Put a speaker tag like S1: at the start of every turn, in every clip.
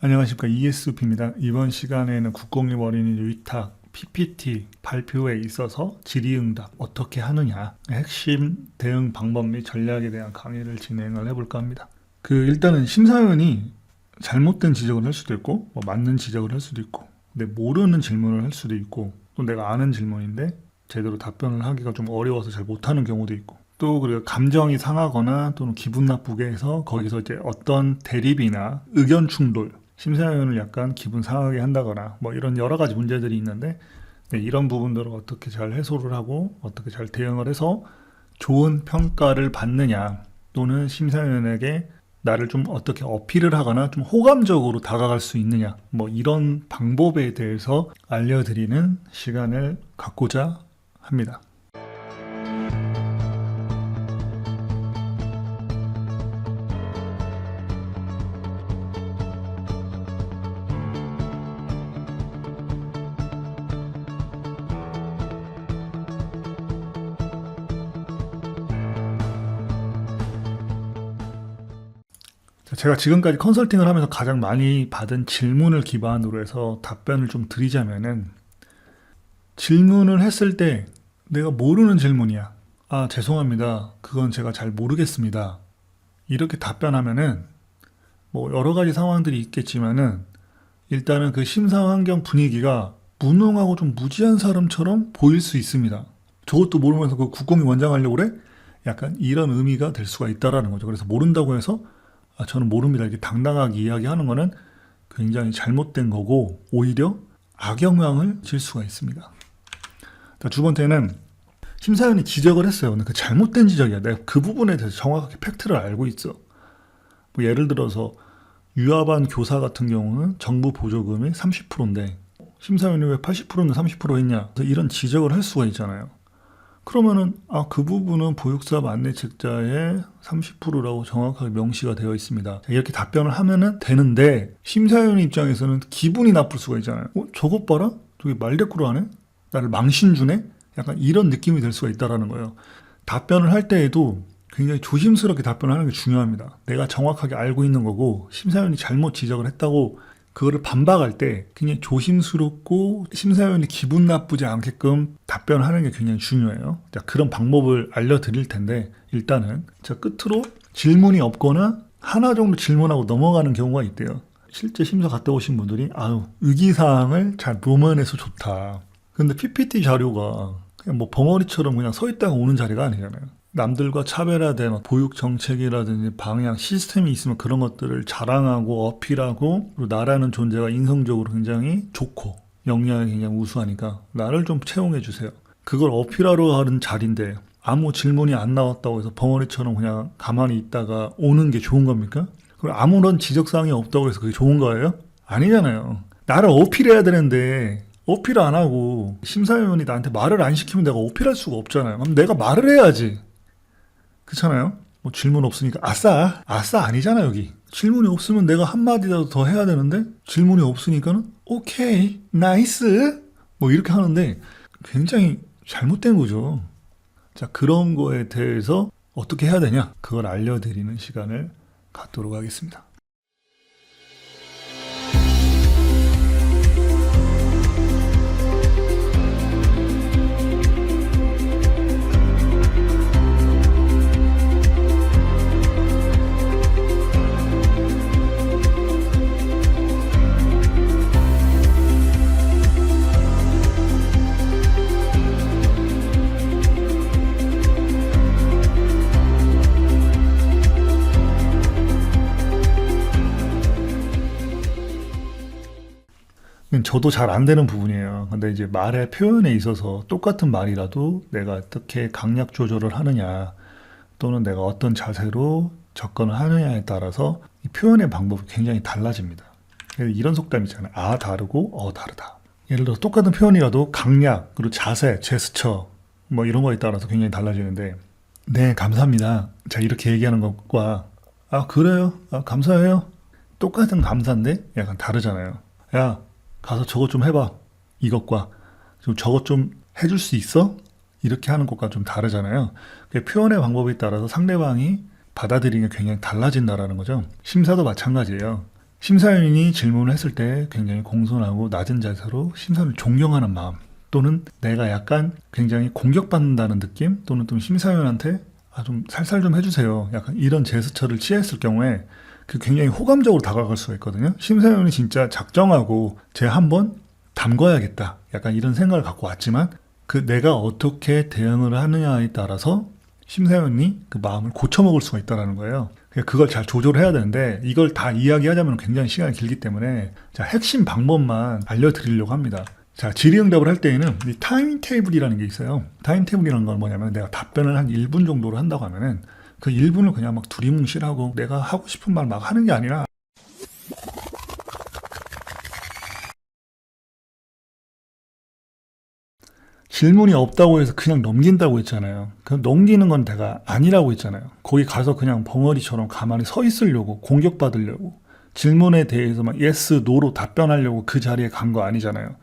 S1: 안녕하십니까, ESUP입니다. 이번 시간에는 국공립 어린이집 위탁 PPT 발표에 있어서 질의응답 어떻게 하느냐 핵심 대응 방법 및 전략에 대한 강의를 진행을 해볼까 합니다. 일단은 심사위원이 잘못된 지적을 할 수도 있고 맞는 지적을 할 수도 있고 근데 모르는 질문을 할 수도 있고 또 내가 아는 질문인데 제대로 답변을 하기가 좀 어려워서 잘 못하는 경우도 있고 또 그리고 감정이 상하거나 또는 기분 나쁘게 해서 거기서 이제 어떤 대립이나 의견 충돌 심사위원을 약간 기분 상하게 한다거나 이런 여러 가지 문제들이 있는데 이런 부분들을 어떻게 잘 해소를 하고 어떻게 잘 대응을 해서 좋은 평가를 받느냐 또는 심사위원에게 나를 좀 어떻게 어필을 하거나 좀 호감적으로 다가갈 수 있느냐 이런 방법에 대해서 알려드리는 시간을 갖고자 합니다. 제가 지금까지 컨설팅을 하면서 가장 많이 받은 질문을 기반으로 해서 답변을 좀 드리자면은 질문을 했을 때 내가 모르는 질문이야. 아, 죄송합니다. 그건 제가 잘 모르겠습니다. 이렇게 답변하면은 여러 가지 상황들이 있겠지만은 일단은 그 심사 환경 분위기가 무능하고 좀 무지한 사람처럼 보일 수 있습니다. 저것도 모르면서 그 국공이 원장하려고 그래? 약간 이런 의미가 될 수가 있다라는 거죠. 그래서 모른다고 해서 저는 모릅니다. 이렇게 당당하게 이야기하는 거는 굉장히 잘못된 거고 오히려 악영향을 줄 수가 있습니다. 두 번째는 심사위원이 지적을 했어요. 근데 그 잘못된 지적이야. 내가 그 부분에 대해서 정확하게 팩트를 알고 있어. 예를 들어서 유아반 교사 같은 경우는 정부 보조금이 30%인데 심사위원이 왜 80%인데 30% 했냐. 이런 지적을 할 수가 있잖아요. 그러면은 그 부분은 보육사업 안내책자의 30%라고 정확하게 명시가 되어 있습니다. 이렇게 답변을 하면은 되는데 심사위원 입장에서는 기분이 나쁠 수가 있잖아요. 저것 봐라? 저게 말대꾸를 하네? 나를 망신 주네? 약간 이런 느낌이 될 수가 있다는 거예요. 답변을 할 때에도 굉장히 조심스럽게 답변을 하는 게 중요합니다. 내가 정확하게 알고 있는 거고 심사위원이 잘못 지적을 했다고 그거를 반박할 때 굉장히 조심스럽고 심사위원이 기분 나쁘지 않게끔 답변을 하는 게 굉장히 중요해요. 그런 방법을 알려드릴 텐데 일단은 끝으로 질문이 없거나 하나 정도 질문하고 넘어가는 경우가 있대요. 실제 심사 갔다 오신 분들이 의기사항을 잘 모면해서 좋다. 근데 PPT 자료가 그냥 벙어리처럼 그냥 서 있다가 오는 자리가 아니잖아요. 남들과 차별화된 보육 정책이라든지 방향, 시스템이 있으면 그런 것들을 자랑하고 어필하고 그리고 나라는 존재가 인성적으로 굉장히 좋고 역량이 굉장히 우수하니까 나를 좀 채용해 주세요. 그걸 어필하러 하는 자리인데 아무 질문이 안 나왔다고 해서 벙어리처럼 그냥 가만히 있다가 오는 게 좋은 겁니까? 그리고 아무런 지적사항이 없다고 해서 그게 좋은 거예요? 아니잖아요. 나를 어필해야 되는데 어필 안 하고 심사위원이 나한테 말을 안 시키면 내가 어필할 수가 없잖아요. 그럼 내가 말을 해야지. 그렇잖아요? 질문 없으니까 아싸 아니잖아. 여기 질문이 없으면 내가 한마디라도 더 해야 되는데 질문이 없으니까는 오케이 나이스 이렇게 하는데 굉장히 잘못된 거죠. 그런 거에 대해서 어떻게 해야 되냐 그걸 알려드리는 시간을 갖도록 하겠습니다. 저도 잘 안 되는 부분이에요. 근데 이제 말의 표현에 있어서 똑같은 말이라도 내가 어떻게 강약 조절을 하느냐 또는 내가 어떤 자세로 접근을 하느냐에 따라서 이 표현의 방법이 굉장히 달라집니다. 이런 속담 있잖아요. 다르고 다르다. 예를 들어 똑같은 표현이라도 강약 그리고 자세, 제스처 이런 거에 따라서 굉장히 달라지는데 네 감사합니다. 이렇게 얘기하는 것과 그래요? 감사해요? 똑같은 감사인데 약간 다르잖아요. 야 가서 저것 좀 해봐. 이것과 좀 저것 좀 해줄 수 있어? 이렇게 하는 것과 좀 다르잖아요. 표현의 방법에 따라서 상대방이 받아들이는 게 굉장히 달라진다라는 거죠. 심사도 마찬가지예요. 심사위원이 질문을 했을 때 굉장히 공손하고 낮은 자세로 심사위원을 존경하는 마음, 또는 내가 약간 굉장히 공격받는다는 느낌, 또는 좀 심사위원한테 좀 살살 좀 해주세요, 약간 이런 제스처를 취했을 경우에 그 굉장히 호감적으로 다가갈 수가 있거든요. 심사위원이 진짜 작정하고 쟤 한번 담궈야겠다, 약간 이런 생각을 갖고 왔지만 그 내가 어떻게 대응을 하느냐에 따라서 심사위원이 그 마음을 고쳐먹을 수가 있다는 거예요. 그걸 잘 조절해야 되는데 이걸 다 이야기하자면 굉장히 시간이 길기 때문에 자, 핵심 방법만 알려드리려고 합니다. 자, 질의응답을 할 때에는 이 타임테이블이라는 게 있어요. 타임테이블이라는 건 뭐냐면 내가 답변을 한 1분 정도로 한다고 하면은 그 1분을 그냥 막 두리뭉실하고 내가 하고 싶은 말 막 하는 게 아니라 질문이 없다고 해서 그냥 넘긴다고 했잖아요. 그 넘기는 건 내가 아니라고 했잖아요. 거기 가서 그냥 벙어리처럼 가만히 서 있으려고, 공격받으려고, 질문에 대해서 막 yes, no로 답변하려고 그 자리에 간 거 아니잖아요.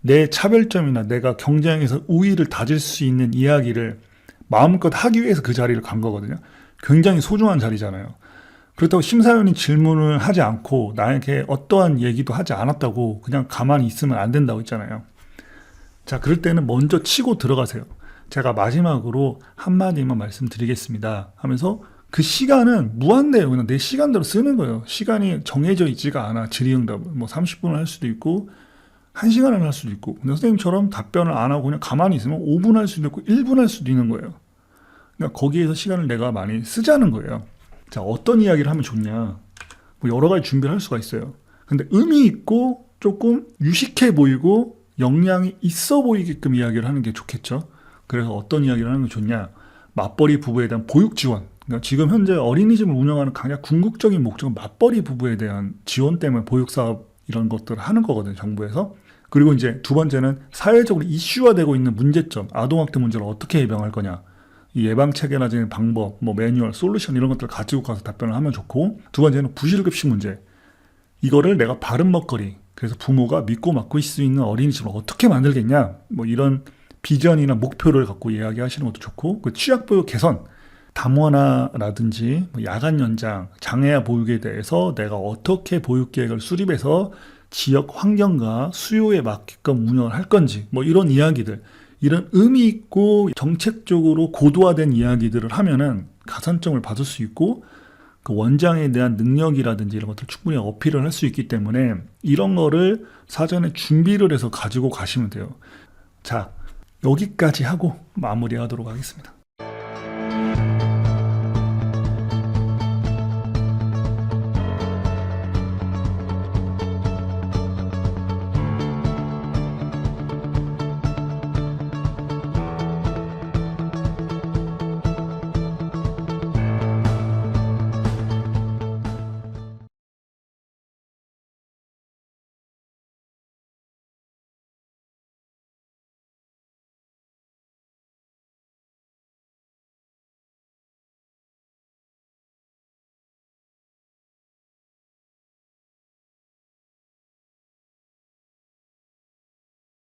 S1: 내 차별점이나 내가 경쟁에서 우위를 다질 수 있는 이야기를 마음껏 하기 위해서 그 자리를 간 거거든요. 굉장히 소중한 자리잖아요. 그렇다고 심사위원이 질문을 하지 않고 나에게 어떠한 얘기도 하지 않았다고 그냥 가만히 있으면 안 된다고 했잖아요. 자, 그럴 때는 먼저 치고 들어가세요. 제가 마지막으로 한마디만 말씀드리겠습니다 하면서 그 시간은 무한대예요. 그냥 내 시간대로 쓰는 거예요. 시간이 정해져 있지가 않아. 질의응답은 뭐 30분을 할 수도 있고 1시간을 할 수도 있고, 근데 선생님처럼 답변을 안 하고 그냥 가만히 있으면 5분 할 수도 있고 1분 할 수도 있는 거예요. 그러니까 거기에서 시간을 내가 많이 쓰자는 거예요. 자, 어떤 이야기를 하면 좋냐, 뭐 여러 가지 준비를 할 수가 있어요. 근데 의미 있고 조금 유식해 보이고 역량이 있어 보이게끔 이야기를 하는 게 좋겠죠. 그래서 어떤 이야기를 하는 게 좋냐, 맞벌이 부부에 대한 보육 지원. 그러니까 지금 현재 어린이집을 운영하는 가장 궁극적인 목적은 맞벌이 부부에 대한 지원 때문에 보육사업 이런 것들을 하는 거거든요, 정부에서. 그리고 이제 두 번째는 사회적으로 이슈화되고 있는 문제점, 아동학대 문제를 어떻게 예방할 거냐, 이 예방체계나 방법, 뭐 매뉴얼, 솔루션 이런 것들을 가지고 가서 답변을 하면 좋고, 두 번째는 부실급식 문제. 이거를 내가 바른 먹거리, 그래서 부모가 믿고 맡길 수 있는 어린이집을 어떻게 만들겠냐, 뭐 이런 비전이나 목표를 갖고 이야기하시는 것도 좋고, 그 취약보육 개선, 다문화라든지 뭐 야간 연장, 장애아 보육에 대해서 내가 어떻게 보육계획을 수립해서 지역 환경과 수요에 맞게끔 운영을 할 건지, 뭐 이런 이야기들, 이런 의미 있고 정책적으로 고도화된 이야기들을 하면은 가산점을 받을 수 있고, 그 원장에 대한 능력이라든지 이런 것들 충분히 어필을 할 수 있기 때문에 이런 거를 사전에 준비를 해서 가지고 가시면 돼요. 자, 여기까지 하고 마무리하도록 하겠습니다.